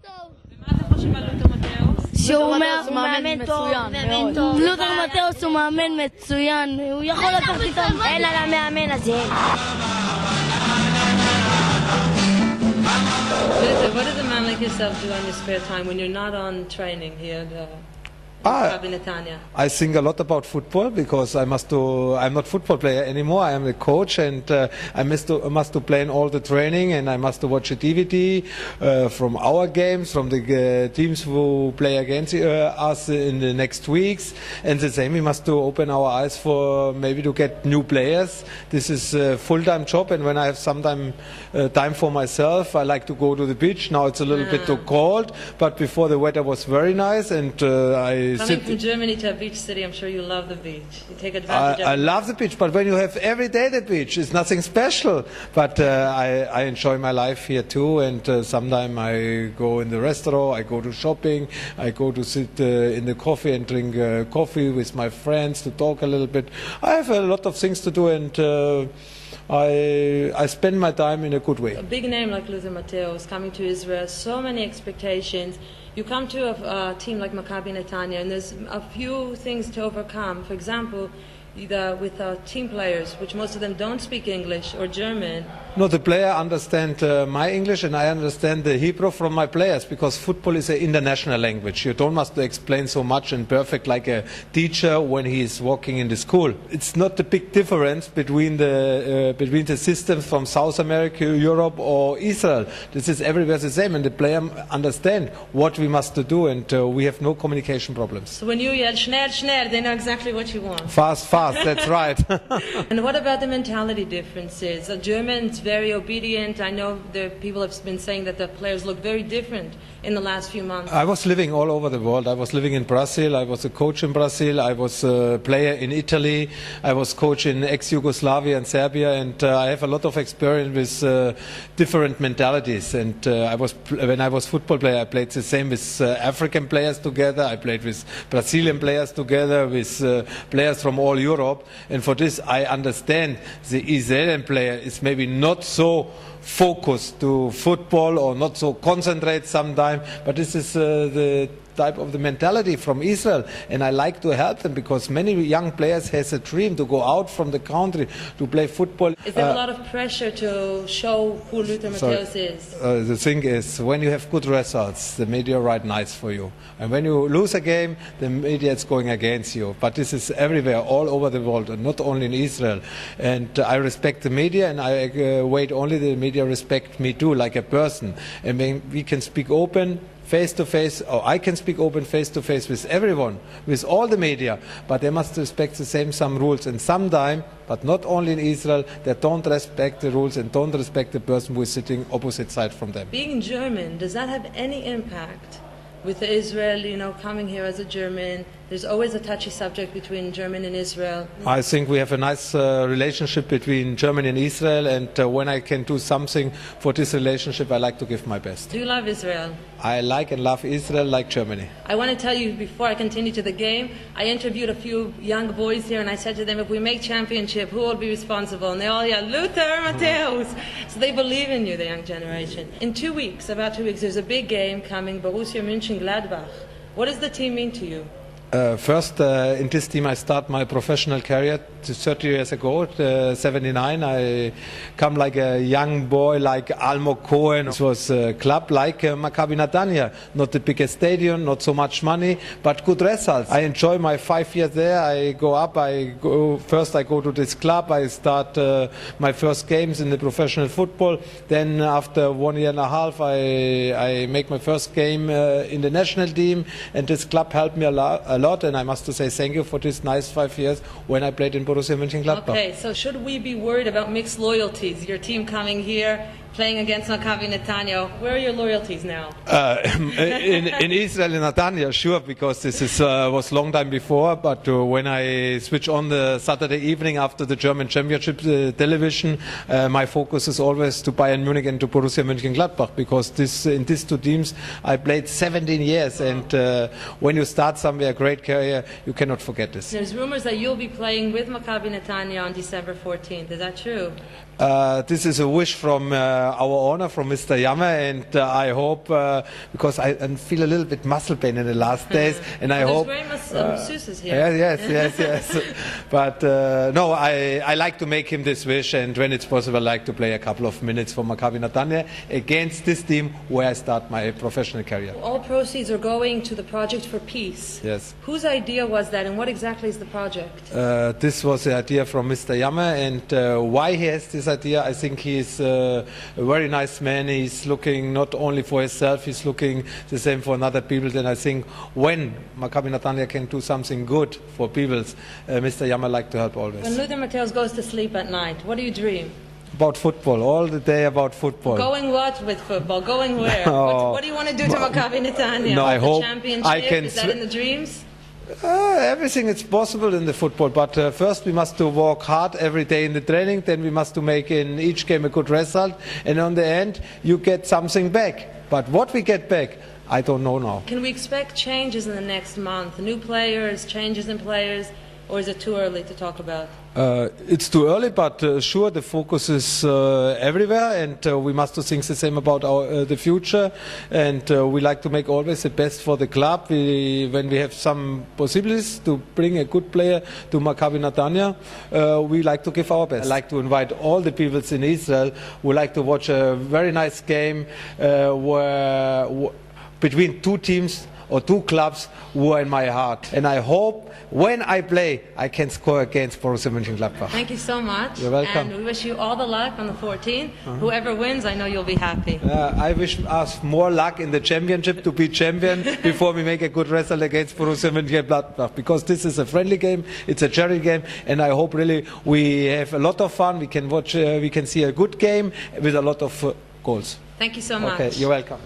טוב. ומה אתם חושבים על לותר מתיאוס? שהוא מאמן טוב, לותר מתיאוס הוא מאמן מצוין, הוא יכול לקחת איתם אין על המאמן הזה. What does a man like yourself do in your spare time when you're not on training here at I think a lot about football because I'm not a football player anymore. I am a coach and I must to plan all the training and I must to watch a DVD from our games, from the teams who play against us in the next weeks. And the same, we must to open our eyes for maybe to get new players. This is a full-time job, and when I have some time for myself, I like to go to the beach. Now it's a little bit too cold, but before the weather was very nice and Coming from Germany to a beach city, I'm sure you love the beach. You take advantage of it. I love the beach, but when you have every day the beach, it's nothing special. But I enjoy my life here too, and sometimes I go in the restaurant, I go to shopping, I go to sit in the coffee and drink coffee with my friends to talk a little bit. I have a lot of things to do, and I spend my time in a good way. A big name like Lותר Matteos coming to Israel, so many expectations. You come to a team like Maccabi Netanya, and there's a few things to overcome. For example, with team players, which most of them don't speak English or German. No, the player understand my English and I understand the Hebrew from my players because football is an international language. You don't must explain so much and perfect like a teacher when he is walking in the school. It's not a big difference between the systems from South America, Europe or Israel. This is everywhere the same and the player understand what we must do and we have no communication problems. So when you yell schnell, schnell, they know exactly what you want. Fast, fast, that's right. And what about the mentality differences? The Germans very obedient. I know the people have been saying that the players look very different in the last few months. I was living all over the world. I was living in Brazil. I was a coach in Brazil. I was a player in Italy. I was coach in ex-Yugoslavia and Serbia. And I have a lot of experience with different mentalities. And when I was football player, I played the same with African players together. I played with Brazilian players together, with players from all Europe. And for this, I understand the Israeli player is maybe not so focused to football or not so concentrate sometimes, but this is the type of the mentality from Israel, and I like to help them because many young players has a dream to go out from the country to play football. Is there a lot of pressure to show who Lותר Matteos is? The thing is, when you have good results, the media write nice for you, and when you lose a game, the media is going against you. But this is everywhere, all over the world, and not only in Israel. And I respect the media, and I wait only the media respect me too, like a person, and when we can speak open, face to face, or I can speak open face to face with everyone, with all the media, but they must respect the some rules. And sometimes, but not only in Israel, they don't respect the rules and don't respect the person who is sitting opposite side from them. Being German, does that have any impact with Israel, coming here as a German? There's always a touchy subject between Germany and Israel. I think we have a nice relationship between Germany and Israel, and when I can do something for this relationship, I like to give my best. Do you love Israel? I like and love Israel like Germany. I want to tell you, before I continue to the game, I interviewed a few young boys here, and I said to them, if we make championship, who will be responsible? And they all yelled, Lותר Matteos. So they believe in you, the young generation. In about 2 weeks, there's a big game coming, Borussia Mönchengladbach. What does the team mean to you? First, in this team I start my professional career 30 years ago, 79. I come like a young boy like Almo Cohen. It was a club like Maccabi Netanya. Not the biggest stadium, not so much money, but good results. I enjoy my 5 years there. I go up, first I go to this club, I start my first games in the professional football. Then after 1 year and a half, I make my first game in the national team, and this club helped me a lot, and I must say thank you for this nice 5 years when I played in Borussia Mönchengladbach. Okay, so should we be worried about mixed loyalties? Your team coming here, playing against Maccabi Netanya. Where are your loyalties now? In Israel, in Netanya, sure, because this was long time before. But when I switch on the Saturday evening after the German Championship television, my focus is always to Bayern Munich and to Borussia Mönchengladbach, because in these two teams I played 17 years, and when you start somewhere a great career, you cannot forget this. There's rumors that you'll be playing with Maccabi Netanya on December 14th. Is that true? This is a wish from our owner, from Mr. Yammer, and I hope, because I feel a little bit muscle pain in the last days, and I hope... There's very masseuses here. Yes. But no, I like to make him this wish, and when it's possible, I like to play a couple of minutes for Maccabi Netanya against this team where I start my professional career. All proceeds are going to the Project for Peace. Yes. Whose idea was that, and what exactly is the project? This was the idea from Mr. Yammer, and why he has this idea, I think he's a very nice man. He's looking not only for himself, he's looking the same for other people, and I think when Maccabi Netanya can do something good for people, Mr. Yammer like to help always. When Luther Matthäus goes to sleep at night, what do you dream? About football, all the day about football. Going what with football? Going where? No. What do you want to do to Maccabi Netanya? No, I the hope championship? I can Is that in the dreams? Everything is possible in the football, but first we must to work hard every day in the training, then we must to make in each game a good result, and on the end you get something back. But what we get back, I don't know now. Can we expect changes in the next month? New players, changes in players, or is it too early to talk about? It's too early, but sure, the focus is everywhere, and we must to think the same about the future, and we like to make always the best for the club. When we have some possibilities to bring a good player to Maccabi Netanya, we like to give our best. I like to invite all the people in Israel who like to watch a very nice game between two teams or two clubs who are in my heart. And I hope when I play, I can score against Borussia Mönchengladbach. Thank you so much. You're welcome. And we wish you all the luck on the 14th. Whoever wins, I know you'll be happy. I wish us more luck in the championship to be champion before we make a good result against Borussia Mönchengladbach, because this is a friendly game, it's a charity game, and I hope really we have a lot of fun. We can watch, we can see a good game with a lot of goals. Thank you so much. Okay, you're welcome.